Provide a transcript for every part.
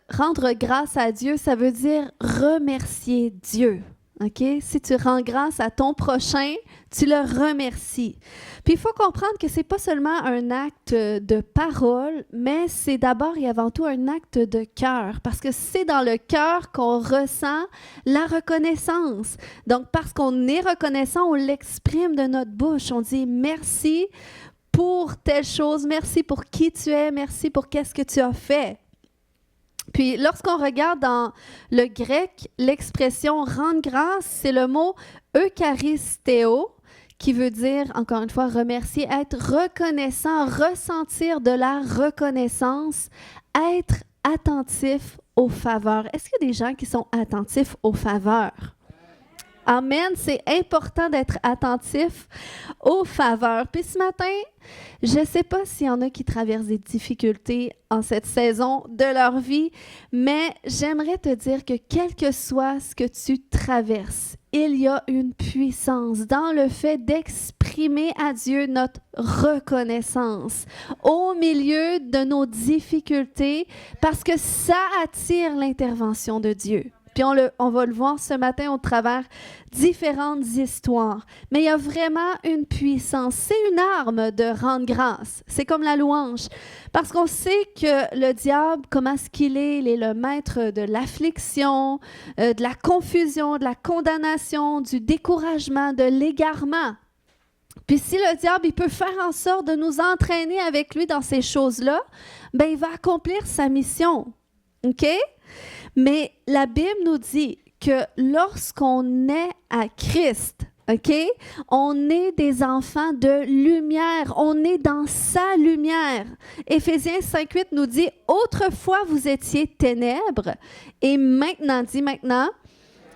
rendre grâce à Dieu, ça veut dire remercier Dieu. OK? Si tu rends grâce à ton prochain, tu le remercies. Puis il faut comprendre que ce n'est pas seulement un acte de parole, mais c'est d'abord et avant tout un acte de cœur, parce que c'est dans le cœur qu'on ressent la reconnaissance. Donc, parce qu'on est reconnaissant, on l'exprime de notre bouche. On dit merci pour telle chose, merci pour qui tu es, merci pour qu'est-ce que tu as fait. Puis, lorsqu'on regarde dans le grec, l'expression « rendre grâce », c'est le mot « eucharisteo », qui veut dire, encore une fois, remercier, être reconnaissant, ressentir de la reconnaissance, être attentif aux faveurs. Est-ce qu'il y a des gens qui sont attentifs aux faveurs? Amen, c'est important d'être attentif aux faveurs. Puis ce matin, je ne sais pas s'il y en a qui traversent des difficultés en cette saison de leur vie, mais j'aimerais te dire que quel que soit ce que tu traverses, il y a une puissance dans le fait d'exprimer à Dieu notre reconnaissance au milieu de nos difficultés parce que ça attire l'intervention de Dieu. Puis on va le voir ce matin au travers différentes histoires. Mais il y a vraiment une puissance. C'est une arme de rendre grâce. C'est comme la louange. Parce qu'on sait que le diable, comment est-ce qu'il est? Il est le maître de l'affliction, de la confusion, de la condamnation, du découragement, de l'égarement. Puis si le diable, il peut faire en sorte de nous entraîner avec lui dans ces choses-là, bien, il va accomplir sa mission. OK? Mais la Bible nous dit que lorsqu'on est à Christ, OK, on est des enfants de lumière, on est dans sa lumière. Éphésiens 5:8 nous dit « Autrefois, vous étiez ténèbres et maintenant,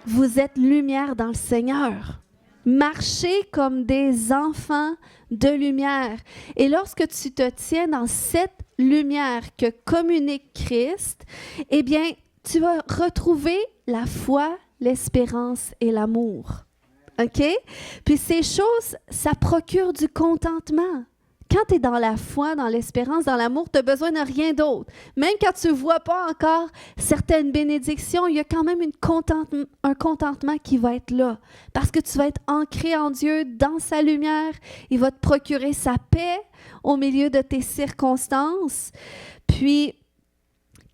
vous êtes lumière dans le Seigneur. » Marchez comme des enfants de lumière. Et lorsque tu te tiens dans cette lumière que communique Christ, eh bien, tu vas retrouver la foi, l'espérance et l'amour. OK? Puis ces choses, ça procure du contentement. Quand tu es dans la foi, dans l'espérance, dans l'amour, tu n'as besoin de rien d'autre. Même quand tu ne vois pas encore certaines bénédictions, il y a quand même un contentement qui va être là. Parce que tu vas être ancré en Dieu, dans sa lumière. Il va te procurer sa paix au milieu de tes circonstances. Puis,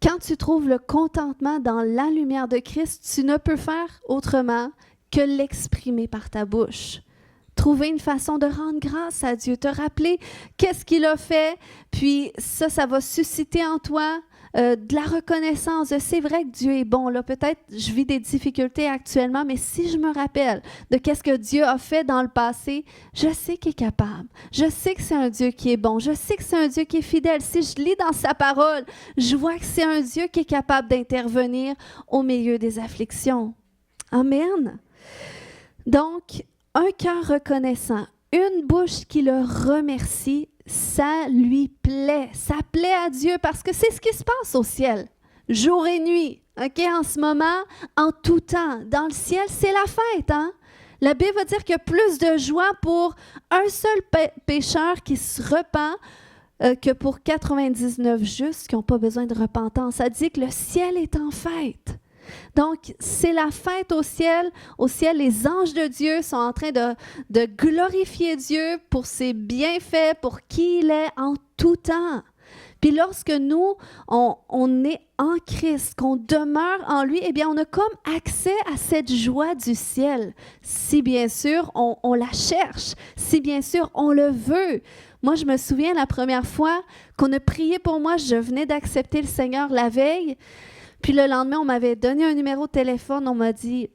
quand tu trouves le contentement dans la lumière de Christ, tu ne peux faire autrement que l'exprimer par ta bouche. Trouver une façon de rendre grâce à Dieu, te rappeler qu'est-ce qu'il a fait, puis ça va susciter en toi de la reconnaissance. C'est vrai que Dieu est bon. Là, peut-être je vis des difficultés actuellement, mais si je me rappelle de qu'est-ce que Dieu a fait dans le passé, je sais qu'il est capable. Je sais que c'est un Dieu qui est bon. Je sais que c'est un Dieu qui est fidèle. Si je lis dans sa parole, je vois que c'est un Dieu qui est capable d'intervenir au milieu des afflictions. Amen. Donc, un cœur reconnaissant, une bouche qui le remercie, ça lui plaît. Ça plaît à Dieu parce que c'est ce qui se passe au ciel, jour et nuit. OK, en ce moment, en tout temps. Dans le ciel, c'est la fête. Hein? La Bible va dire qu'il y a plus de joie pour un seul pécheur qui se repent que pour 99 justes qui n'ont pas besoin de repentance. Ça dit que le ciel est en fête. Donc, c'est la fête au ciel. Au ciel, les anges de Dieu sont en train de glorifier Dieu pour ses bienfaits, pour qui il est en tout temps. Puis lorsque nous, on est en Christ, qu'on demeure en lui, eh bien, on a comme accès à cette joie du ciel. Si bien sûr, on la cherche, si bien sûr, on le veut. Moi, je me souviens la première fois qu'on a prié pour moi, je venais d'accepter le Seigneur la veille. Puis le lendemain, on m'avait donné un numéro de téléphone. On m'a dit,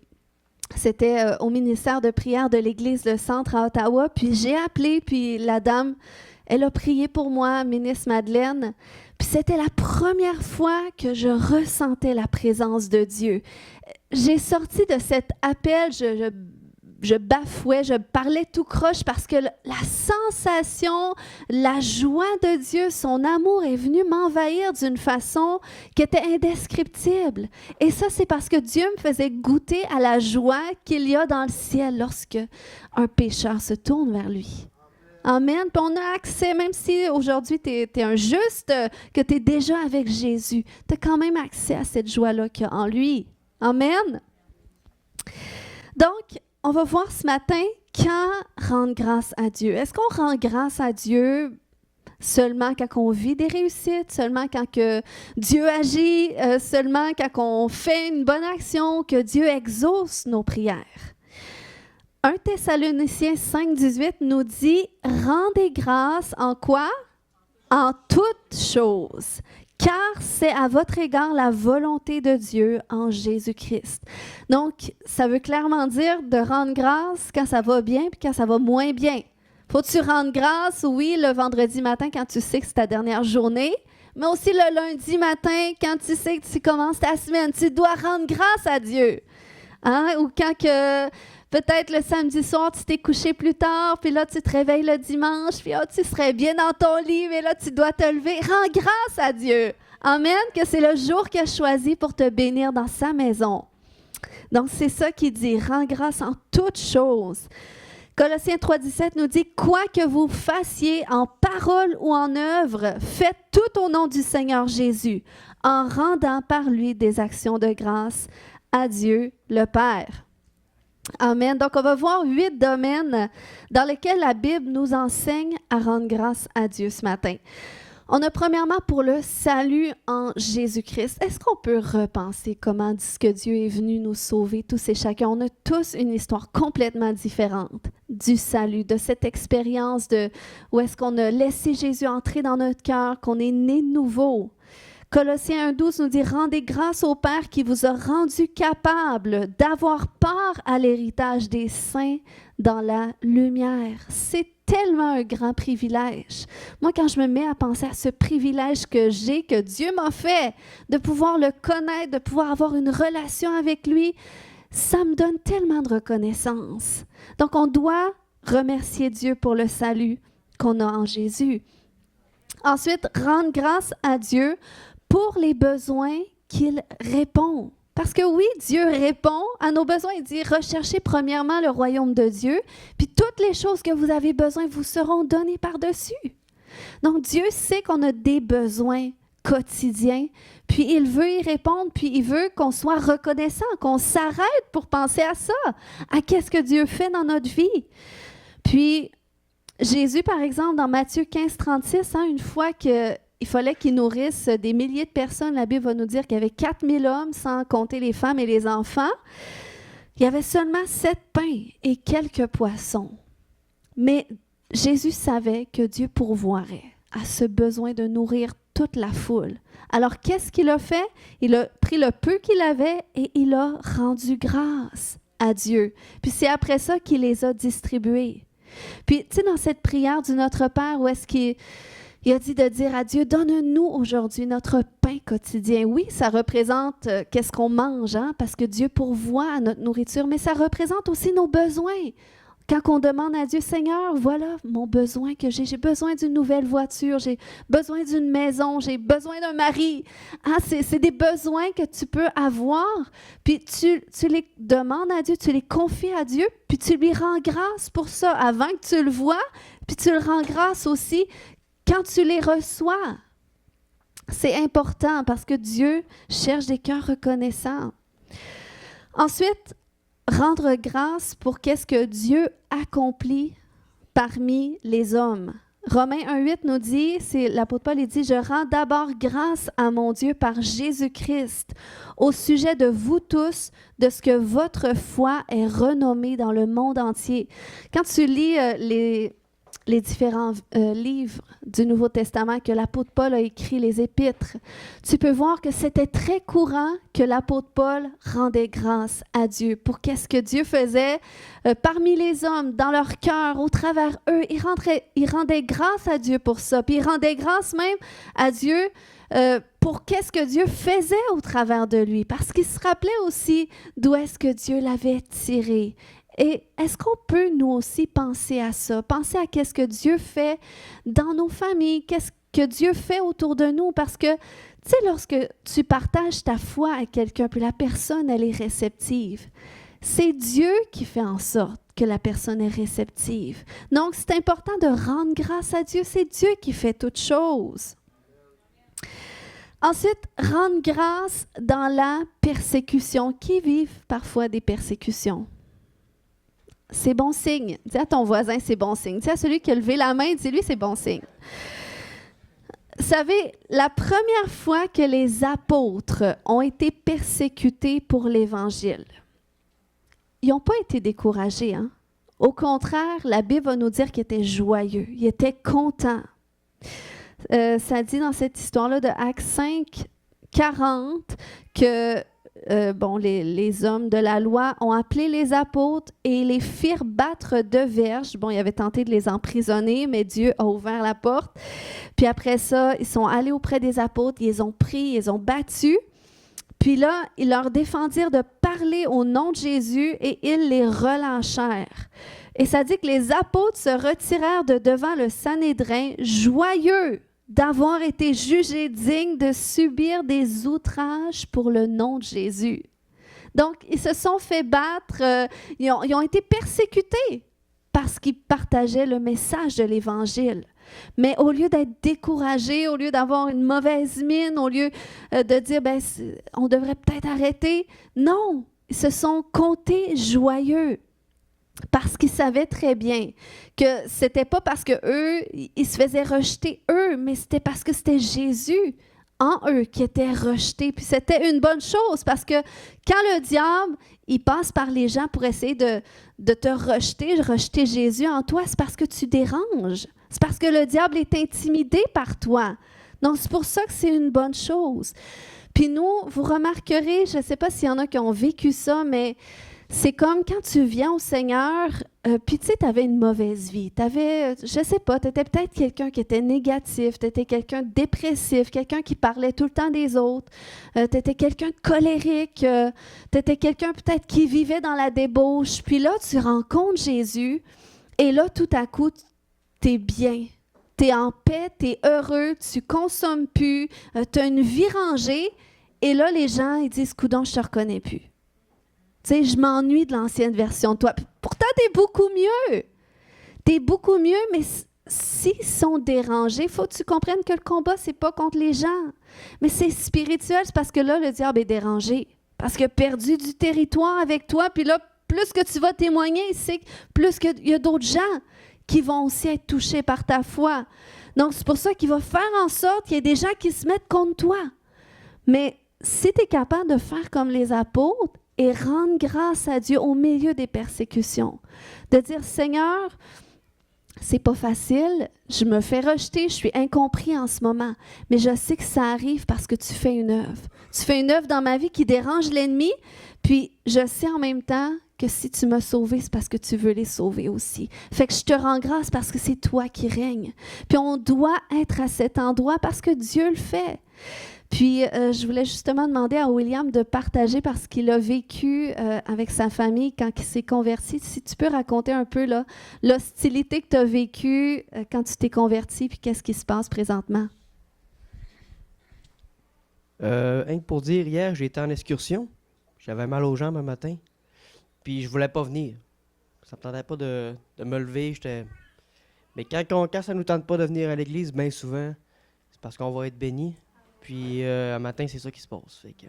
c'était au ministère de prière de l'Église Le Centre à Ottawa. Puis j'ai appelé, puis la dame, elle a prié pour moi, ministre Madeleine. Puis c'était la première fois que je ressentais la présence de Dieu. J'ai sorti de cet appel, je bafouais, je parlais tout croche parce que la sensation, la joie de Dieu, son amour est venu m'envahir d'une façon qui était indescriptible. Et ça, c'est parce que Dieu me faisait goûter à la joie qu'il y a dans le ciel lorsque un pécheur se tourne vers lui. Amen. Puis on a accès, même si aujourd'hui tu es un juste, que tu es déjà avec Jésus, tu as quand même accès à cette joie-là qu'il y a en lui. Amen. Donc, on va voir ce matin quand rendre grâce à Dieu. Est-ce qu'on rend grâce à Dieu seulement quand on vit des réussites, seulement quand que Dieu agit, seulement quand on fait une bonne action, que Dieu exauce nos prières? 1 Thessaloniciens 5,18 nous dit « Rendez grâce en quoi? En toutes choses, car c'est à votre égard la volonté de Dieu en Jésus-Christ. » Donc, ça veut clairement dire de rendre grâce quand ça va bien puis quand ça va moins bien. Faut-tu rendre grâce, oui, le vendredi matin quand tu sais que c'est ta dernière journée, mais aussi le lundi matin quand tu sais que tu commences ta semaine. Tu dois rendre grâce à Dieu. Hein? Ou quand que peut-être le samedi soir, tu t'es couché plus tard, puis là, tu te réveilles le dimanche, puis tu serais bien dans ton lit, mais là, tu dois te lever. Rends grâce à Dieu. Amen, que c'est le jour qu'il a choisi pour te bénir dans sa maison. Donc, c'est ça qu'il dit, rends grâce en toutes choses. Colossiens 3,17 nous dit « Quoi que vous fassiez en parole ou en œuvre, faites tout au nom du Seigneur Jésus, en rendant par lui des actions de grâce à Dieu le Père. » Amen. Donc, on va voir 8 domaines dans lesquels la Bible nous enseigne à rendre grâce à Dieu ce matin. On a premièrement pour le salut en Jésus-Christ. Est-ce qu'on peut repenser comment est-ce que Dieu est venu nous sauver tous et chacun? On a tous une histoire complètement différente du salut, de cette expérience de où est-ce qu'on a laissé Jésus entrer dans notre cœur, qu'on est né de nouveau. Colossiens 1,12 nous dit « Rendez grâce au Père qui vous a rendu capable d'avoir part à l'héritage des saints dans la lumière. » C'est tellement un grand privilège. Moi, quand je me mets à penser à ce privilège que j'ai, que Dieu m'a fait, de pouvoir le connaître, de pouvoir avoir une relation avec lui, ça me donne tellement de reconnaissance. Donc, on doit remercier Dieu pour le salut qu'on a en Jésus. Ensuite, rendre grâce à Dieu pour les besoins qu'il répond. Parce que oui, Dieu répond à nos besoins. Il dit, recherchez premièrement le royaume de Dieu, puis toutes les choses que vous avez besoin vous seront données par-dessus. Donc, Dieu sait qu'on a des besoins quotidiens, puis il veut y répondre, puis il veut qu'on soit reconnaissant, qu'on s'arrête pour penser à ça, à qu'est-ce que Dieu fait dans notre vie. Puis, Jésus, par exemple, dans Matthieu 15, 36, une fois qu'il fallait qu'il nourrisse des milliers de personnes, la Bible va nous dire qu'il y avait 4000 hommes, sans compter les femmes et les enfants. Il y avait seulement 7 pains et quelques poissons. Mais Jésus savait que Dieu pourvoirait à ce besoin de nourrir toute la foule. Alors, qu'est-ce qu'il a fait? Il a pris le peu qu'il avait et il a rendu grâce à Dieu. Puis c'est après ça qu'il les a distribués. Puis, tu sais, dans cette prière du Notre Père, où est-ce qu'il a dit de dire à Dieu, donne-nous aujourd'hui notre pain quotidien. Oui, ça représente qu'est-ce qu'on mange, parce que Dieu pourvoit à notre nourriture, mais ça représente aussi nos besoins. Quand on demande à Dieu, Seigneur, voilà mon besoin que j'ai. J'ai besoin d'une nouvelle voiture, j'ai besoin d'une maison, j'ai besoin d'un mari. C'est des besoins que tu peux avoir. Puis tu les demandes à Dieu, tu les confies à Dieu, puis tu lui rends grâce pour ça avant que tu le vois, puis tu le rends grâce aussi quand tu les reçois. C'est important parce que Dieu cherche des cœurs reconnaissants. Ensuite, rendre grâce pour qu'est-ce que Dieu accomplit parmi les hommes. Romains 1,8 nous dit, c'est l'apôtre Paul, il dit « Je rends d'abord grâce à mon Dieu par Jésus-Christ au sujet de vous tous, de ce que votre foi est renommée dans le monde entier. » Quand tu lis les différents livres du Nouveau Testament que l'apôtre Paul a écrit, les épîtres, tu peux voir que c'était très courant que l'apôtre Paul rendait grâce à Dieu pour qu'est-ce que Dieu faisait parmi les hommes, dans leur cœur, au travers eux. Il rendait grâce à Dieu pour ça, puis il rendait grâce même à Dieu pour qu'est-ce que Dieu faisait au travers de lui, parce qu'il se rappelait aussi d'où est-ce que Dieu l'avait tiré. Et est-ce qu'on peut, nous aussi, penser à ça? Penser à qu'est-ce que Dieu fait dans nos familles, qu'est-ce que Dieu fait autour de nous? Parce que, tu sais, lorsque tu partages ta foi à quelqu'un, puis la personne, elle est réceptive, C'est Dieu qui fait en sorte que la personne est réceptive. Donc, c'est important de rendre grâce à Dieu. C'est Dieu qui fait toutes choses. Ensuite, rendre grâce dans la persécution. Qui vivent parfois des persécutions? C'est bon signe. Dis à ton voisin, c'est bon signe. Dis à celui qui a levé la main, dis-lui, c'est bon signe. Vous savez, la première fois que les apôtres ont été persécutés pour l'Évangile, ils n'ont pas été découragés. Hein? Au contraire, la Bible va nous dire qu'ils étaient joyeux, ils étaient contents. Ça dit dans cette histoire-là de Actes 5, 40 que les hommes de la loi ont appelé les apôtres et les firent battre de verges. Bon, ils avaient tenté de les emprisonner, mais Dieu a ouvert la porte. Puis après ça, ils sont allés auprès des apôtres, ils les ont pris, ils les ont battus. Puis là, ils leur défendirent de parler au nom de Jésus et ils les relâchèrent. Et ça dit que les apôtres se retirèrent de devant le Sanhédrin, joyeux d'avoir été jugés dignes de subir des outrages pour le nom de Jésus. Donc, ils se sont fait battre, ils ont été persécutés parce qu'ils partageaient le message de l'Évangile. Mais au lieu d'être découragés, au lieu d'avoir une mauvaise mine, au lieu de dire on devrait peut-être arrêter, non, ils se sont comptés joyeux. Parce qu'ils savaient très bien que c'était pas parce que eux ils se faisaient rejeter eux, mais c'était parce que c'était Jésus en eux qui était rejeté. Puis c'était une bonne chose parce que quand le diable il passe par les gens pour essayer de te rejeter Jésus en toi, c'est parce que tu déranges. C'est parce que le diable est intimidé par toi. Donc c'est pour ça que c'est une bonne chose. Puis nous, vous remarquerez, je ne sais pas s'il y en a qui ont vécu ça, mais c'est comme quand tu viens au Seigneur, puis tu sais, tu avais une mauvaise vie. Tu avais, je ne sais pas, tu étais peut-être quelqu'un qui était négatif, tu étais quelqu'un de dépressif, quelqu'un qui parlait tout le temps des autres, tu étais quelqu'un de colérique, tu étais quelqu'un peut-être qui vivait dans la débauche. Puis là, tu rencontres Jésus et là, tout à coup, tu es bien. Tu es en paix, tu es heureux, tu ne consommes plus, tu as une vie rangée. Et là, les gens, ils disent, coudonc, je ne te reconnais plus. Tu sais, je m'ennuie de l'ancienne version de toi. Pourtant, tu es beaucoup mieux. Tu es beaucoup mieux, mais s'ils sont dérangés, il faut que tu comprennes que le combat, ce n'est pas contre les gens. Mais c'est spirituel, c'est parce que là, le diable est dérangé. Parce qu'il a perdu du territoire avec toi. Puis là, plus que tu vas témoigner, c'est plus qu'il y a d'autres gens qui vont aussi être touchés par ta foi. Donc, c'est pour ça qu'il va faire en sorte qu'il y ait des gens qui se mettent contre toi. Mais si tu es capable de faire comme les apôtres, et rendre grâce à Dieu au milieu des persécutions. De dire, Seigneur, c'est pas facile, je me fais rejeter, je suis incompris en ce moment, mais je sais que ça arrive parce que tu fais une œuvre. Tu fais une œuvre dans ma vie qui dérange l'ennemi, puis je sais en même temps que si tu m'as sauvé, c'est parce que tu veux les sauver aussi. Fait que je te rends grâce parce que c'est toi qui règnes. Puis on doit être à cet endroit parce que Dieu le fait. Puis, je voulais justement demander à William de partager parce qu'il a vécu avec sa famille quand il s'est converti. Si tu peux raconter un peu là, l'hostilité que tu as vécue quand tu t'es converti, puis qu'est-ce qui se passe présentement? Rien que pour dire, hier, j'ai été en excursion. J'avais mal aux jambes un matin. Puis, je voulais pas venir. Ça me tentait pas de me lever. Mais quand ça nous tente pas de venir à l'église, bien souvent, c'est parce qu'on va être béni. Puis, un matin, c'est ça qui se passe. Fait que...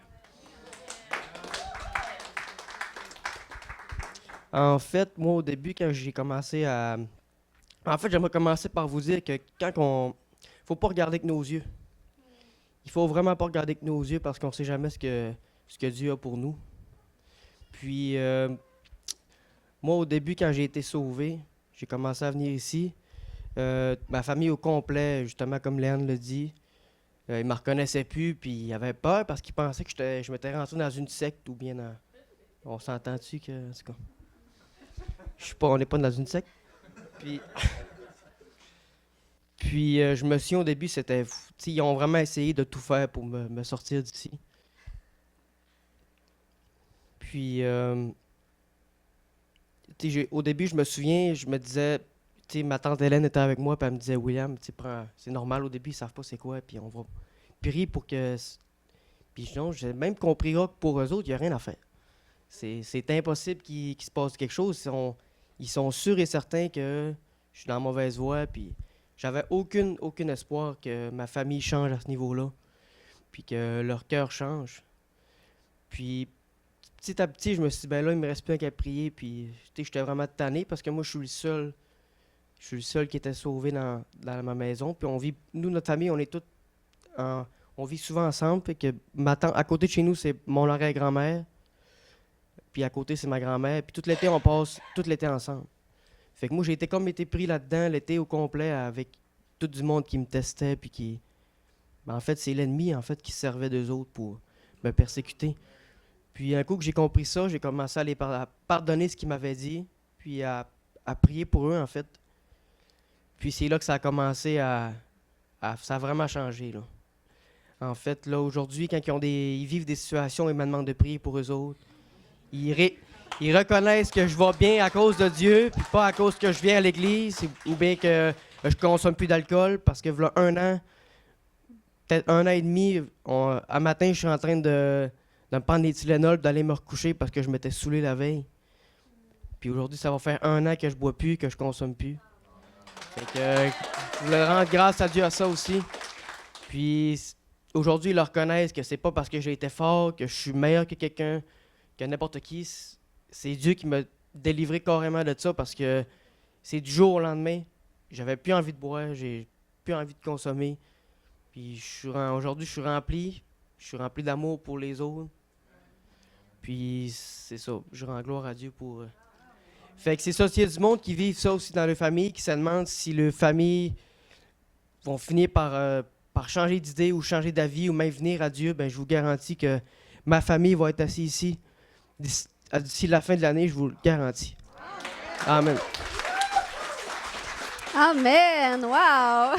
En fait, moi, au début, quand j'ai commencé à... En fait, j'aimerais commencer par vous dire que faut pas regarder avec nos yeux. Il faut vraiment pas regarder avec nos yeux parce qu'on sait jamais ce que Dieu a pour nous. Puis, moi, au début, quand j'ai été sauvé, j'ai commencé à venir ici. Ma famille au complet, justement, comme Léane le dit, ils me reconnaissaient plus, puis ils avaient peur parce qu'ils pensaient que je m'étais rentré dans une secte ou bien dans... On s'entend-tu que... En tout cas, on n'est pas dans une secte. Puis je me souviens au début, ils ont vraiment essayé de tout faire pour me sortir d'ici. Puis, au début, je me souviens, je me disais... ma tante Hélène était avec moi, puis elle me disait, William, c'est normal, au début, ils savent pas c'est quoi, puis on va prier pour que... Puis non, j'ai même compris que pour eux autres, il n'y a rien à faire. c'est impossible qu'il se passe quelque chose. Ils sont sûrs et certains que je suis dans la mauvaise voie, puis j'avais aucun espoir que ma famille change à ce niveau-là, puis que leur cœur change. Puis petit à petit, je me suis dit, ben là, il me reste plus qu'à prier, puis j'étais vraiment tanné parce que moi, je suis le seul qui était sauvé dans ma maison. Puis nous, notre famille, on vit souvent ensemble. Fait que à côté de chez nous, c'est mon arrière-grand-mère. Puis à côté, c'est ma grand-mère. Puis tout l'été, on passe tout l'été ensemble. Fait que moi, j'ai été pris là-dedans l'été au complet avec tout du monde qui me testait. Puis en fait, c'est l'ennemi, en fait, qui servait d'eux autres pour me persécuter. Puis un coup que j'ai compris ça, j'ai commencé à pardonner ce qu'ils m'avaient dit. Puis à prier pour eux, en fait. Puis c'est là que ça a commencé ça a vraiment changé, là. En fait, là, aujourd'hui, quand ils vivent des situations, ils me demandent de prier pour eux autres. Ils reconnaissent que je vais bien à cause de Dieu, puis pas à cause que je viens à l'église, ou bien que je consomme plus d'alcool, parce que voilà peut-être 1 an et demi, un matin, je suis en train de me prendre des Tylenol, d'aller me recoucher parce que je m'étais saoulé la veille. Puis aujourd'hui, ça va faire 1 an que je bois plus, que je consomme plus. Fait que je voulais rendre grâce à Dieu à ça aussi. Puis aujourd'hui, ils le reconnaissent que c'est pas parce que j'ai été fort, que je suis meilleur que quelqu'un, que n'importe qui. C'est Dieu qui m'a délivré carrément de ça parce que c'est du jour au lendemain. J'avais plus envie de boire, j'ai plus envie de consommer. Puis aujourd'hui, je suis rempli d'amour pour les autres. Puis c'est ça, je rends gloire à Dieu pour... Fait que c'est ça, s'il y a du monde qui vit ça aussi dans leur famille, qui se demande si leurs familles vont finir par changer d'idée ou changer d'avis ou même venir à Dieu, ben je vous garantis que ma famille va être assise ici d'ici la fin de l'année, je vous le garantis. Amen. Amen! Wow!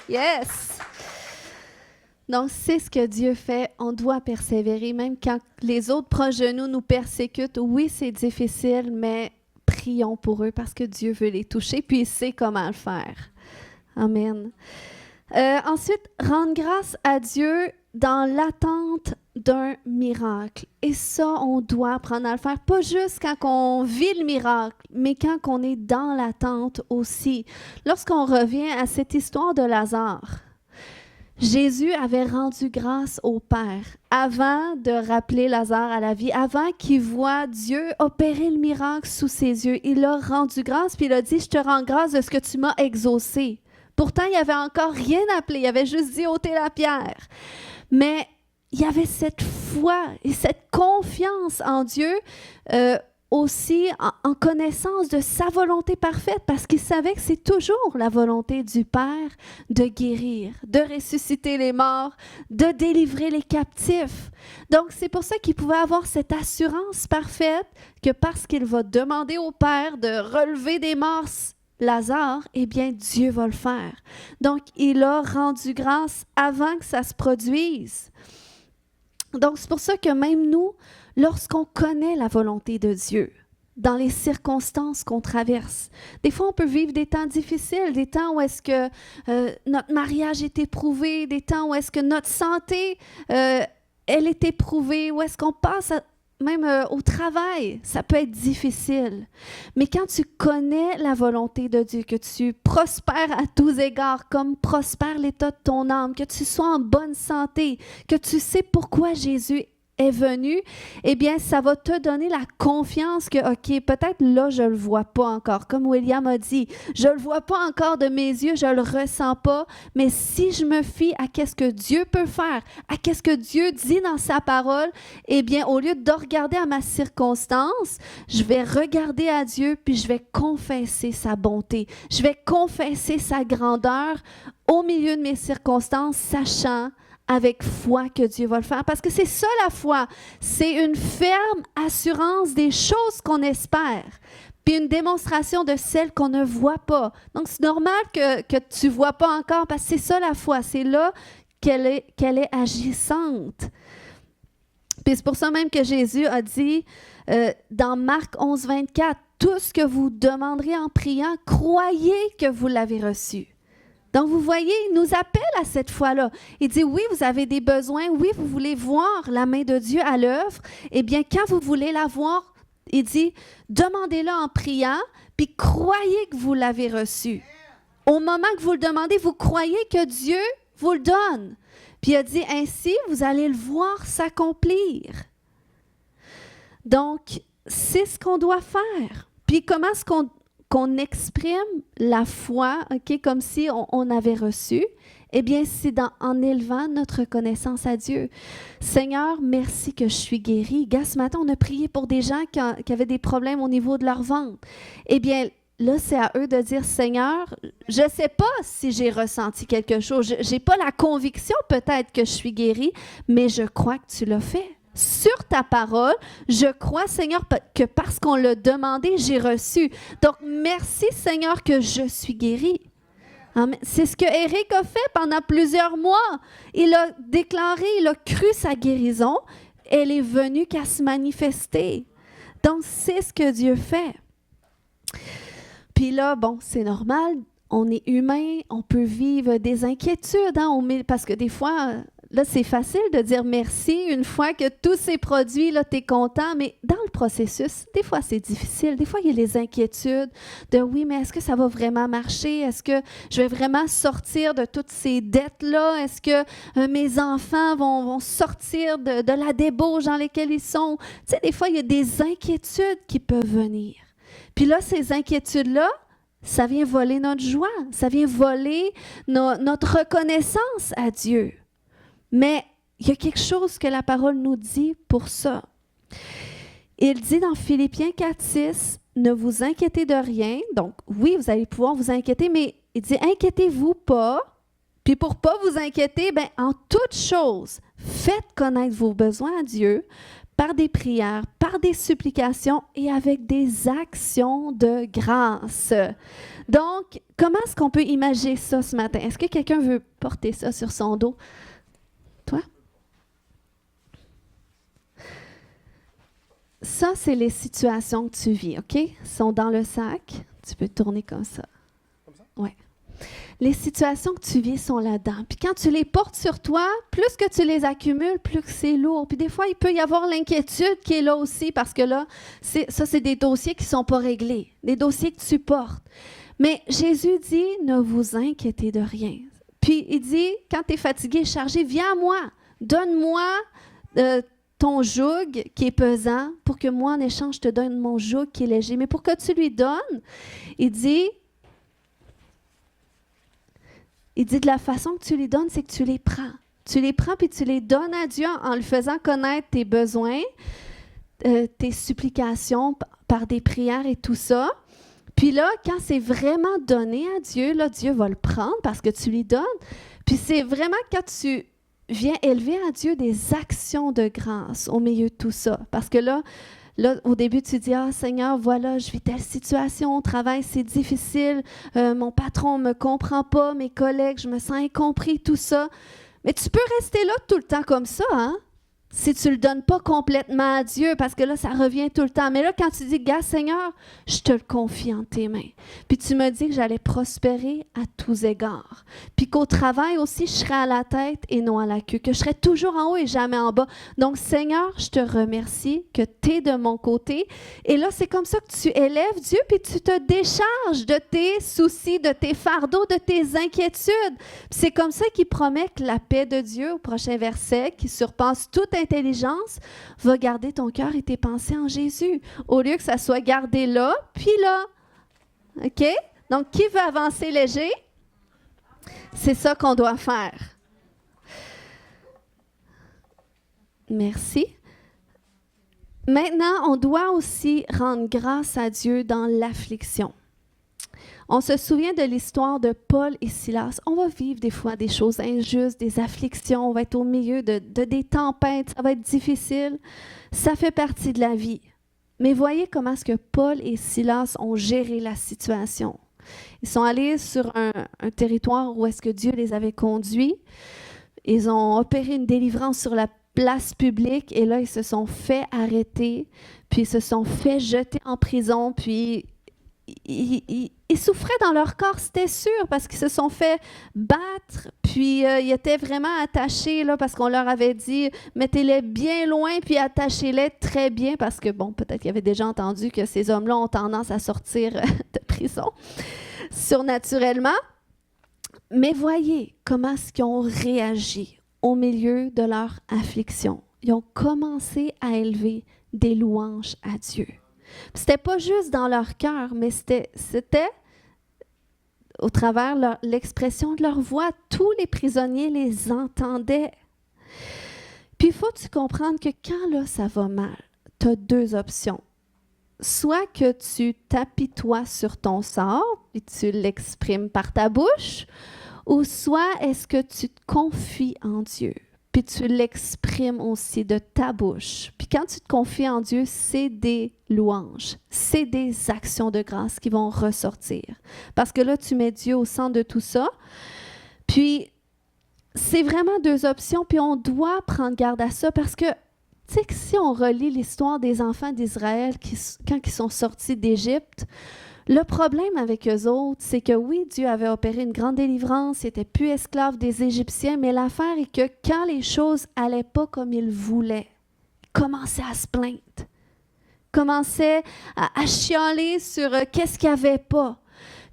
Yes! Donc, c'est ce que Dieu fait. On doit persévérer, même quand les autres proches de nous persécutent. Oui, c'est difficile, mais prions pour eux parce que Dieu veut les toucher, puis il sait comment le faire. Amen. Ensuite, rendre grâce à Dieu dans l'attente d'un miracle. Et ça, on doit apprendre à le faire, pas juste quand on vit le miracle, mais quand on est dans l'attente aussi. Lorsqu'on revient à cette histoire de Lazare, Jésus avait rendu grâce au Père avant de rappeler Lazare à la vie, avant qu'il voit Dieu opérer le miracle sous ses yeux. Il a rendu grâce, puis il a dit, « Je te rends grâce de ce que tu m'as exaucé. » Pourtant, il n'avait encore rien appelé, il avait juste dit « ôtez la pierre ». Mais il y avait cette foi et cette confiance en Dieu, aussi en connaissance de sa volonté parfaite, parce qu'il savait que c'est toujours la volonté du Père de guérir, de ressusciter les morts, de délivrer les captifs. Donc, c'est pour ça qu'il pouvait avoir cette assurance parfaite que parce qu'il va demander au Père de relever des morts Lazare, eh bien, Dieu va le faire. Donc, il a rendu grâce avant que ça se produise. Donc, c'est pour ça que même nous, lorsqu'on connaît la volonté de Dieu, dans les circonstances qu'on traverse, des fois, on peut vivre des temps difficiles, des temps où est-ce que notre mariage est éprouvé, des temps où est-ce que notre santé, elle est éprouvée, où est-ce qu'on passe même au travail, ça peut être difficile. Mais quand tu connais la volonté de Dieu, que tu prospères à tous égards, comme prospère l'état de ton âme, que tu sois en bonne santé, que tu sais pourquoi Jésus est venu, eh bien, ça va te donner la confiance que, OK, peut-être là, je ne le vois pas encore. Comme William a dit, je ne le vois pas encore de mes yeux, je ne le ressens pas, mais si je me fie à qu'est-ce que Dieu peut faire, à qu'est-ce que Dieu dit dans sa parole, eh bien, au lieu de regarder à ma circonstance, je vais regarder à Dieu, puis je vais confesser sa bonté. Je vais confesser sa grandeur au milieu de mes circonstances, sachant avec foi que Dieu va le faire. Parce que c'est ça la foi. C'est une ferme assurance des choses qu'on espère, puis une démonstration de celles qu'on ne voit pas. Donc, c'est normal que tu ne vois pas encore, parce que c'est ça la foi. C'est là qu'elle est agissante. Puis c'est pour ça même que Jésus a dit dans Marc 11, 24, « Tout ce que vous demanderez en priant, croyez que vous l'avez reçu. » Donc, vous voyez, il nous appelle à cette foi-là. Il dit, oui, vous avez des besoins, oui, vous voulez voir la main de Dieu à l'œuvre. Eh bien, quand vous voulez la voir, il dit, demandez-la en priant, puis croyez que vous l'avez reçu. Au moment que vous le demandez, vous croyez que Dieu vous le donne. Puis il a dit, ainsi, vous allez le voir s'accomplir. Donc, c'est ce qu'on doit faire. Puis comment est-ce qu'on exprime la foi, ok, comme si on avait reçu? Eh bien, c'est en élevant notre reconnaissance à Dieu. Seigneur, merci que je suis guérie. Gars, ce matin, on a prié pour des gens qui avaient des problèmes au niveau de leur ventre. Eh bien, là, c'est à eux de dire, Seigneur, je ne sais pas si j'ai ressenti quelque chose. Je n'ai pas la conviction peut-être que je suis guérie, mais je crois que tu l'as fait. Sur ta parole, je crois, Seigneur, que parce qu'on l'a demandé, j'ai reçu. Donc, merci, Seigneur, que je suis guérie. Amen. C'est ce que Éric a fait pendant plusieurs mois. Il a déclaré, il a cru sa guérison. Elle est venue qu'à se manifester. Donc, c'est ce que Dieu fait. Puis là, bon, c'est normal, on est humain, on peut vivre des inquiétudes, hein, parce que des fois, là, c'est facile de dire merci une fois que tout s'est produit, là, tu es content, mais dans le processus, des fois, c'est difficile. Des fois, il y a les inquiétudes de oui, mais est-ce que ça va vraiment marcher? Est-ce que je vais vraiment sortir de toutes ces dettes-là? Est-ce que mes enfants vont sortir de la débauche dans laquelle ils sont? Tu sais, des fois, il y a des inquiétudes qui peuvent venir. Puis là, ces inquiétudes-là, ça vient voler notre joie, ça vient voler notre reconnaissance à Dieu. Mais il y a quelque chose que la parole nous dit pour ça. Il dit dans Philippiens 4:6, ne vous inquiétez de rien. Donc, oui, vous allez pouvoir vous inquiéter, mais il dit, inquiétez-vous pas. Puis pour ne pas vous inquiéter, bien, en toute chose, faites connaître vos besoins à Dieu, par des prières, par des supplications et avec des actions de grâce. Donc, comment est-ce qu'on peut imaginer ça ce matin? Est-ce que quelqu'un veut porter ça sur son dos? Toi? Ça, c'est les situations que tu vis, OK? Ils sont dans le sac. Tu peux tourner comme ça. Comme ça? Oui. Les situations que tu vis sont là-dedans. Puis quand tu les portes sur toi, plus que tu les accumules, plus que c'est lourd. Puis des fois, il peut y avoir l'inquiétude qui est là aussi parce que là, ça, c'est des dossiers qui ne sont pas réglés, des dossiers que tu portes. Mais Jésus dit, ne vous inquiétez de rien. Puis il dit, quand tu es fatigué et chargé, viens à moi, donne-moi ton joug qui est pesant pour que moi, en échange, je te donne mon joug qui est léger. Mais pour que tu lui donnes, il dit de la façon que tu les donnes, c'est que tu les prends. Tu les prends puis tu les donnes à Dieu en lui faisant connaître tes besoins, tes supplications par des prières et tout ça. Puis là, quand c'est vraiment donné à Dieu, là, Dieu va le prendre parce que tu lui donnes. Puis c'est vraiment quand tu viens élever à Dieu des actions de grâce au milieu de tout ça. Parce que là, au début, tu dis, « Ah, Seigneur, voilà, je vis telle situation au travail, c'est difficile, mon patron ne me comprend pas, mes collègues, je me sens incompris, tout ça. » Mais tu peux rester là tout le temps comme ça, hein? Si tu ne le donnes pas complètement à Dieu, parce que là, ça revient tout le temps. Mais là, quand tu dis, « Gars, Seigneur, je te le confie en tes mains. » Puis tu me dis que j'allais prospérer à tous égards. Puis qu'au travail aussi, je serai à la tête et non à la queue. Que je serai toujours en haut et jamais en bas. Donc, Seigneur, je te remercie que tu es de mon côté. Et là, c'est comme ça que tu élèves Dieu, puis tu te décharges de tes soucis, de tes fardeaux, de tes inquiétudes. Puis c'est comme ça qu'il promet que la paix de Dieu, au prochain verset, qui surpasse toute intelligence, va garder ton cœur et tes pensées en Jésus, au lieu que ça soit gardé là, puis là. OK? Donc, qui veut avancer léger? C'est ça qu'on doit faire. Merci. Maintenant, on doit aussi rendre grâce à Dieu dans l'affliction. On se souvient de l'histoire de Paul et Silas. On va vivre des fois des choses injustes, des afflictions, on va être au milieu de des tempêtes, ça va être difficile. Ça fait partie de la vie. Mais voyez comment est-ce que Paul et Silas ont géré la situation. Ils sont allés sur un territoire où est-ce que Dieu les avait conduits. Ils ont opéré une délivrance sur la place publique et là, ils se sont fait arrêter, puis ils se sont fait jeter en prison, puis ils souffraient dans leur corps, c'était sûr, parce qu'ils se sont fait battre, puis ils étaient vraiment attachés, là, parce qu'on leur avait dit, mettez-les bien loin, puis attachez-les très bien, parce que, bon, peut-être qu'ils avaient déjà entendu que ces hommes-là ont tendance à sortir de prison surnaturellement. Mais voyez comment est-ce qu'ils ont réagi au milieu de leur affliction. Ils ont commencé à élever des louanges à Dieu. C'était pas juste dans leur cœur, mais c'était au travers l'expression de leur voix. Tous les prisonniers les entendaient. Puis il faut que tu comprennes que quand là, ça va mal, tu as deux options. Soit que tu t'apitoies sur ton sort et tu l'exprimes par ta bouche, ou soit est-ce que tu te confies en Dieu, puis tu l'exprimes aussi de ta bouche. Puis quand tu te confies en Dieu, c'est des louanges, c'est des actions de grâce qui vont ressortir. Parce que là, tu mets Dieu au centre de tout ça. Puis, c'est vraiment deux options, puis on doit prendre garde à ça parce que, tu sais que si on relit l'histoire des enfants d'Israël quand ils sont sortis d'Égypte, le problème avec eux autres, c'est que oui, Dieu avait opéré une grande délivrance, ils n'étaient plus esclaves des Égyptiens, mais l'affaire est que quand les choses n'allaient pas comme ils voulaient, ils commençaient à se plaindre, commençaient à chialer sur qu'est-ce qu'il n'y avait pas.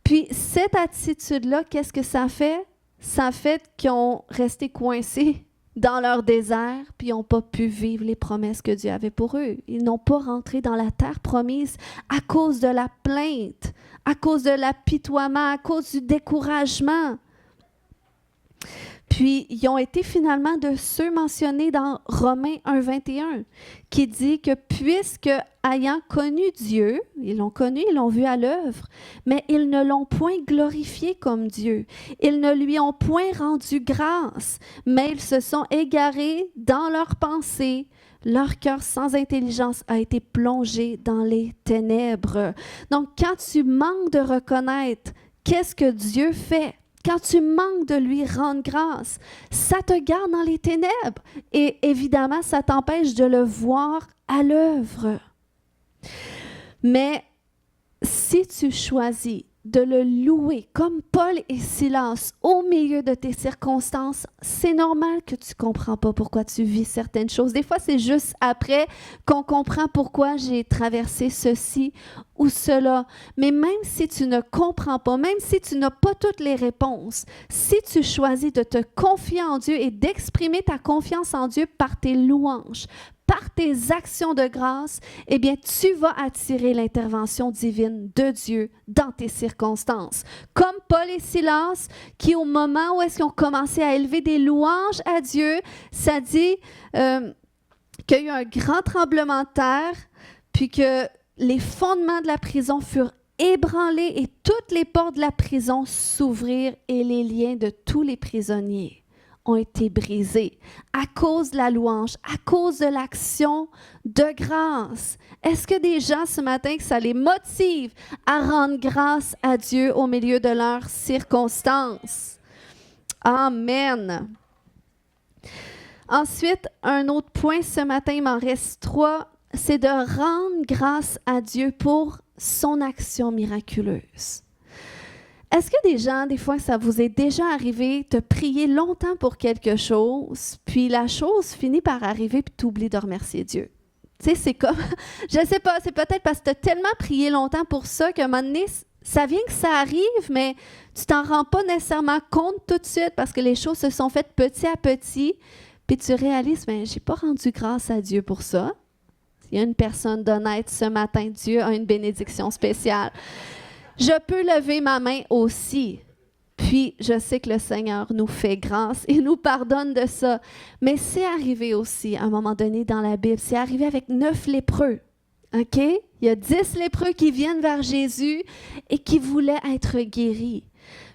Puis cette attitude-là, qu'est-ce que ça fait? Ça fait qu'ils ont resté coincés dans leur désert, puis ils n'ont pas pu vivre les promesses que Dieu avait pour eux. Ils n'ont pas rentré dans la terre promise à cause de la plainte, à cause de l'apitoiement, à cause du découragement. Puis, ils ont été finalement de ceux mentionnés dans Romains 1,21, qui dit que puisque, ayant connu Dieu, ils l'ont connu, ils l'ont vu à l'œuvre, mais ils ne l'ont point glorifié comme Dieu. Ils ne lui ont point rendu grâce, mais ils se sont égarés dans leurs pensées. Leur cœur sans intelligence a été plongé dans les ténèbres. Donc, quand tu manques de reconnaître qu'est-ce que Dieu fait, quand tu manques de lui rendre grâce, ça te garde dans les ténèbres et évidemment, ça t'empêche de le voir à l'œuvre. Mais si tu choisis de le louer comme Paul et Silas au milieu de tes circonstances, c'est normal que tu ne comprends pas pourquoi tu vis certaines choses. Des fois, c'est juste après qu'on comprend pourquoi j'ai traversé ceci ou cela. Mais même si tu ne comprends pas, même si tu n'as pas toutes les réponses, si tu choisis de te confier en Dieu et d'exprimer ta confiance en Dieu par tes louanges, par tes actions de grâce, eh bien, tu vas attirer l'intervention divine de Dieu dans tes circonstances. Comme Paul et Silas, qui au moment où est-ce qu'ils ont commencé à élever des louanges à Dieu, ça dit qu'il y a eu un grand tremblement de terre, puis que les fondements de la prison furent ébranlés et toutes les portes de la prison s'ouvrirent et les liens de tous les prisonniers ont été brisés à cause de la louange, à cause de l'action de grâce. Est-ce que des gens ce matin, que ça les motive à rendre grâce à Dieu au milieu de leurs circonstances? Amen. Ensuite, un autre point ce matin, il m'en reste 3, c'est de rendre grâce à Dieu pour son action miraculeuse. Est-ce que des gens, des fois, ça vous est déjà arrivé de prier longtemps pour quelque chose, puis la chose finit par arriver, puis tu oublies de remercier Dieu? Tu sais, c'est comme, je ne sais pas, c'est peut-être parce que tu as tellement prié longtemps pour ça qu'à un moment donné, ça vient que ça arrive, mais tu t'en rends pas nécessairement compte tout de suite parce que les choses se sont faites petit à petit, puis tu réalises, ben, j'ai pas rendu grâce à Dieu pour ça. Il y a une personne d'honnête ce matin, Dieu a une bénédiction spéciale. Je peux lever ma main aussi. Puis, je sais que le Seigneur nous fait grâce et nous pardonne de ça. Mais c'est arrivé aussi, à un moment donné dans la Bible, c'est arrivé avec 9 lépreux. OK? Il y a 10 lépreux qui viennent vers Jésus et qui voulaient être guéris.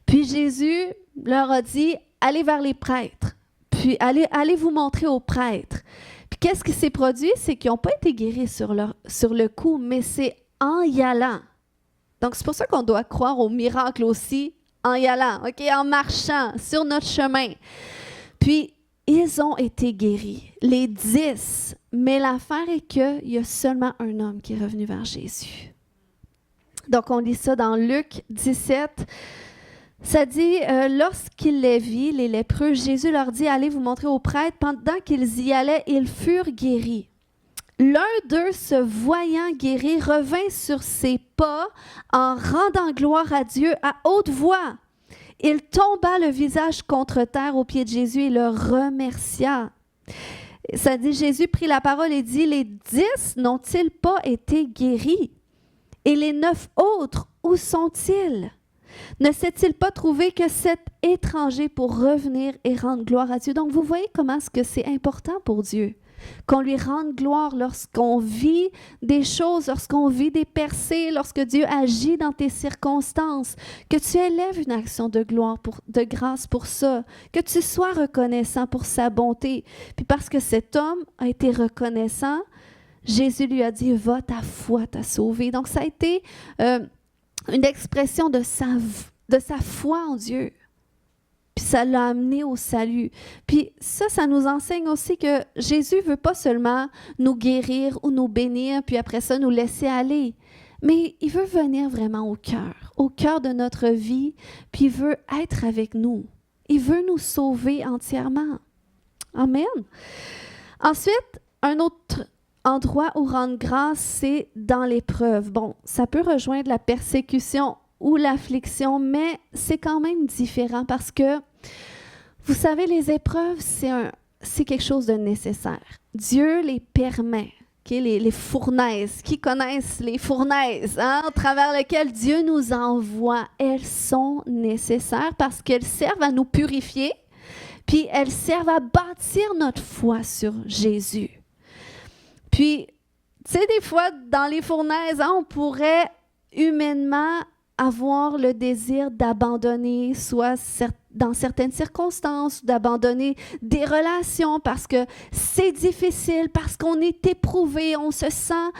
Puis Jésus leur a dit, allez vers les prêtres. Puis, allez vous montrer aux prêtres. Puis, qu'est-ce qui s'est produit? C'est qu'ils n'ont pas été guéris sur le coup, mais c'est en y allant. Donc, c'est pour ça qu'on doit croire au miracle aussi en y allant, OK? En marchant sur notre chemin. Puis, ils ont été guéris, les 10. Mais l'affaire est qu'il y a seulement un homme qui est revenu vers Jésus. Donc, on lit ça dans Luc 17. Ça dit, lorsqu'il les vit, les lépreux, Jésus leur dit, allez vous montrer aux prêtres. Pendant qu'ils y allaient, ils furent guéris. L'un d'eux, se voyant guéri, revint sur ses pas en rendant gloire à Dieu à haute voix. Il tomba le visage contre terre aux pieds de Jésus et le remercia. Ça dit, Jésus prit la parole et dit, les 10 n'ont-ils pas été guéris? Et les 9 autres, où sont-ils? Ne s'est-il pas trouvé que cet étranger pour revenir et rendre gloire à Dieu? Donc, vous voyez comment est-ce que c'est important pour Dieu, qu'on lui rende gloire lorsqu'on vit des choses, lorsqu'on vit des percées, lorsque Dieu agit dans tes circonstances, que tu élèves une action de gloire, de grâce pour ça, que tu sois reconnaissant pour sa bonté. Puis parce que cet homme a été reconnaissant, Jésus lui a dit, va, ta foi t'a sauvé. Donc, ça a été une expression de sa foi en Dieu. Puis ça l'a amené au salut. Puis ça nous enseigne aussi que Jésus ne veut pas seulement nous guérir ou nous bénir, puis après ça nous laisser aller. Mais il veut venir vraiment au cœur de notre vie, puis il veut être avec nous. Il veut nous sauver entièrement. Amen. Ensuite, un autre endroit où rendre grâce, c'est dans l'épreuve. Bon, ça peut rejoindre la persécution ou l'affliction, mais c'est quand même différent parce que, vous savez, les épreuves, c'est quelque chose de nécessaire. Dieu les permet. Okay? Les fournaises, qui connaissent les fournaises, au travers lesquelles Dieu nous envoie, elles sont nécessaires parce qu'elles servent à nous purifier, puis elles servent à bâtir notre foi sur Jésus. Puis, tu sais, des fois, dans les fournaises, on pourrait humainement avoir le désir d'abandonner, soit dans certaines circonstances, d'abandonner des relations parce que c'est difficile, parce qu'on est éprouvé, on se sent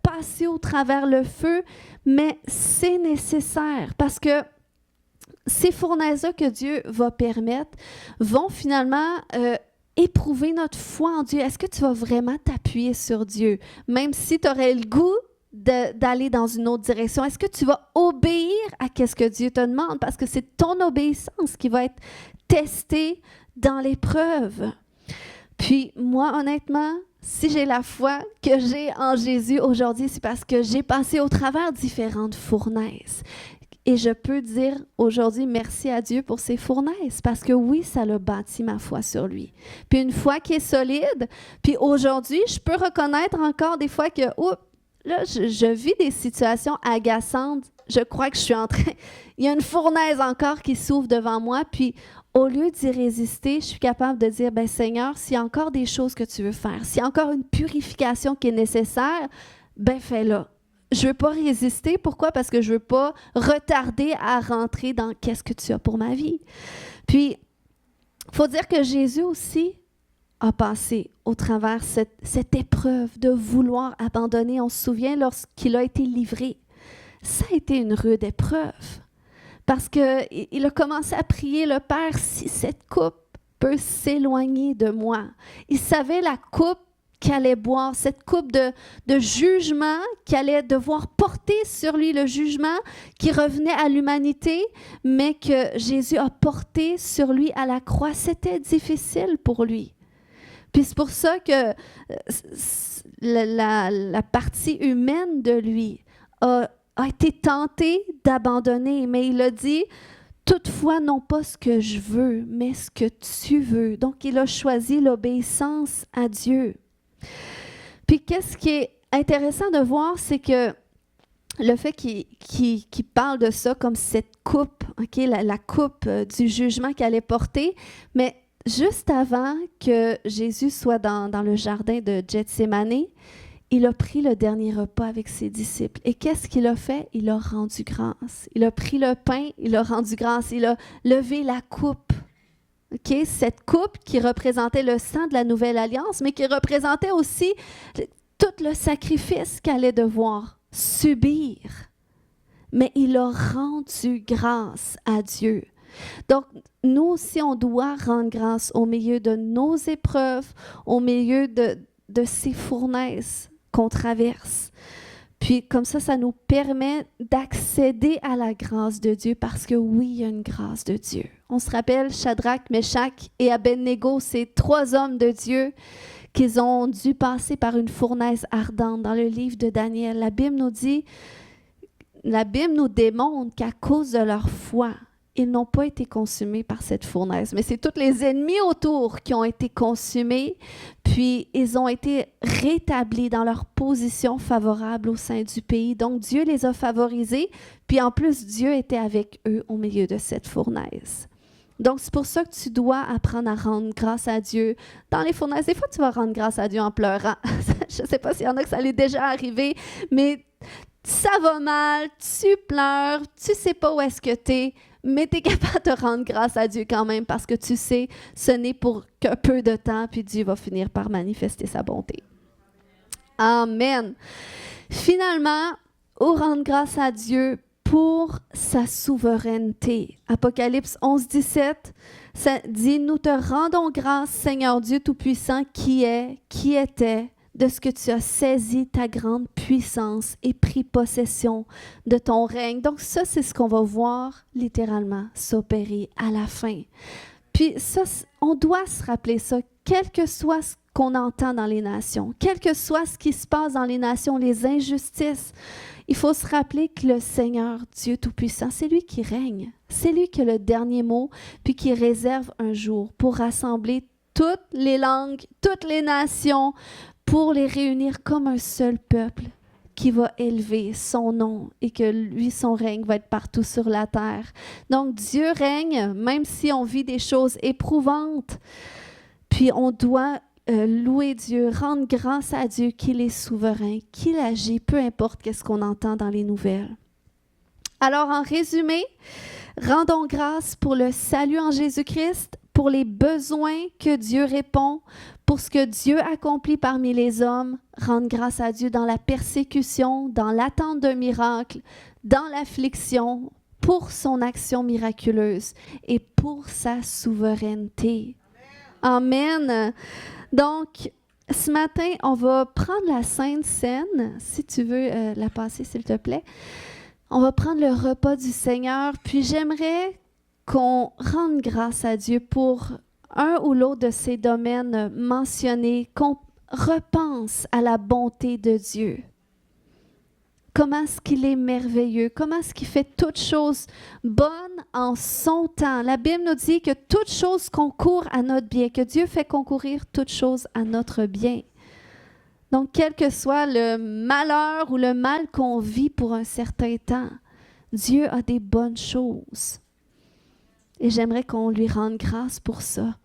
passer au travers le feu, mais c'est nécessaire parce que ces fournaises-là que Dieu va permettre vont finalement éprouver notre foi en Dieu. Est-ce que tu vas vraiment t'appuyer sur Dieu? Même si tu aurais le goût d'aller dans une autre direction, est-ce que tu vas obéir à ce que Dieu te demande? Parce que c'est ton obéissance qui va être testée dans l'épreuve. Puis moi, honnêtement, si j'ai la foi que j'ai en Jésus aujourd'hui, c'est parce que j'ai passé au travers différentes fournaises. Et je peux dire aujourd'hui merci à Dieu pour ces fournaises parce que oui, ça l'a bâti ma foi sur lui. Puis une foi qui est solide, puis aujourd'hui, je peux reconnaître encore des fois que, là, je vis des situations agaçantes. Je crois que je suis en train... Il y a une fournaise encore qui s'ouvre devant moi, puis au lieu d'y résister, je suis capable de dire, ben Seigneur, s'il y a encore des choses que tu veux faire, s'il y a encore une purification qui est nécessaire, ben fais-la. Je ne veux pas résister. Pourquoi? Parce que je ne veux pas retarder à rentrer dans qu'est-ce que tu as pour ma vie. Puis, il faut dire que Jésus aussi a passé au travers cette épreuve de vouloir abandonner. On se souvient lorsqu'il a été livré. Ça a été une rude épreuve. Parce qu'il a commencé à prier le Père, si cette coupe peut s'éloigner de moi. Il savait la coupe qu'il allait boire, cette coupe de jugement qu'il allait devoir porter sur lui, le jugement qui revenait à l'humanité, mais que Jésus a porté sur lui à la croix. C'était difficile pour lui. Puis c'est pour ça que la partie humaine de lui a été tentée d'abandonner, mais il a dit « Toutefois, non pas ce que je veux, mais ce que tu veux. » Donc, il a choisi l'obéissance à Dieu. Puis, qu'est-ce qui est intéressant de voir, c'est que le fait qu'il parle de ça comme cette coupe, okay, la coupe du jugement qu'il allait porter, mais juste avant que Jésus soit dans le jardin de Gethsémani, il a pris le dernier repas avec ses disciples. Et qu'est-ce qu'il a fait? Il a rendu grâce. Il a pris le pain, il a rendu grâce. Il a levé la coupe. Okay? Cette coupe qui représentait le sang de la nouvelle alliance, mais qui représentait aussi tout le sacrifice qu'elle allait devoir subir. Mais il a rendu grâce à Dieu. Donc, nous aussi, on doit rendre grâce au milieu de nos épreuves, au milieu de ces fournaises qu'on traverse. Puis comme ça nous permet d'accéder à la grâce de Dieu parce que oui, il y a une grâce de Dieu. On se rappelle Shadrach, Meshach et Abednego, ces 3 hommes de Dieu qu'ils ont dû passer par une fournaise ardente dans le livre de Daniel. La Bible nous démontre qu'à cause de leur foi, ils n'ont pas été consumés par cette fournaise, mais c'est tous les ennemis autour qui ont été consumés, puis ils ont été rétablis dans leur position favorable au sein du pays. Donc Dieu les a favorisés, puis en plus Dieu était avec eux au milieu de cette fournaise. Donc c'est pour ça que tu dois apprendre à rendre grâce à Dieu dans les fournaises. Des fois, tu vas rendre grâce à Dieu en pleurant. Je ne sais pas s'il y en a que ça l'est déjà arrivé, mais ça va mal, tu pleures, tu ne sais pas où est-ce que tu es, mais tu es capable de rendre grâce à Dieu quand même parce que tu sais, ce n'est pour qu'un peu de temps, puis Dieu va finir par manifester sa bonté. Amen. Finalement, rendre grâce à Dieu pour sa souveraineté. Apocalypse 11, 17, ça dit « Nous te rendons grâce, Seigneur Dieu Tout-Puissant, qui est, qui était, de ce que tu as saisi ta grande puissance et pris possession de ton règne. » Donc ça, c'est ce qu'on va voir littéralement s'opérer à la fin. Puis ça, on doit se rappeler ça, quel que soit ce qu'on entend dans les nations, quel que soit ce qui se passe dans les nations, les injustices, il faut se rappeler que le Seigneur, Dieu Tout-Puissant, c'est lui qui règne. C'est lui qui a le dernier mot, puis qui réserve un jour pour rassembler toutes les langues, toutes les nations, pour les réunir comme un seul peuple qui va élever son nom et que lui, son règne va être partout sur la terre. Donc, Dieu règne, même si on vit des choses éprouvantes. Puis, on doit louer Dieu, rendre grâce à Dieu qu'il est souverain, qu'il agit, peu importe qu'est-ce qu'on entend dans les nouvelles. Alors, en résumé, rendons grâce pour le salut en Jésus-Christ, pour les besoins que Dieu répond, pour ce que Dieu accomplit parmi les hommes, rendre grâce à Dieu dans la persécution, dans l'attente d'un miracle, dans l'affliction, pour son action miraculeuse et pour sa souveraineté. Amen. Donc, ce matin, on va prendre la Sainte Seine, si tu veux la passer, s'il te plaît. On va prendre le repas du Seigneur, puis j'aimerais qu'on rende grâce à Dieu pour un ou l'autre de ces domaines mentionnés, qu'on repense à la bonté de Dieu. Comment est-ce qu'il est merveilleux, comment est-ce qu'il fait toutes choses bonnes en son temps. La Bible nous dit que toutes choses concourent à notre bien, que Dieu fait concourir toutes choses à notre bien. Donc, quel que soit le malheur ou le mal qu'on vit pour un certain temps, Dieu a des bonnes choses. Et j'aimerais qu'on lui rende grâce pour ça.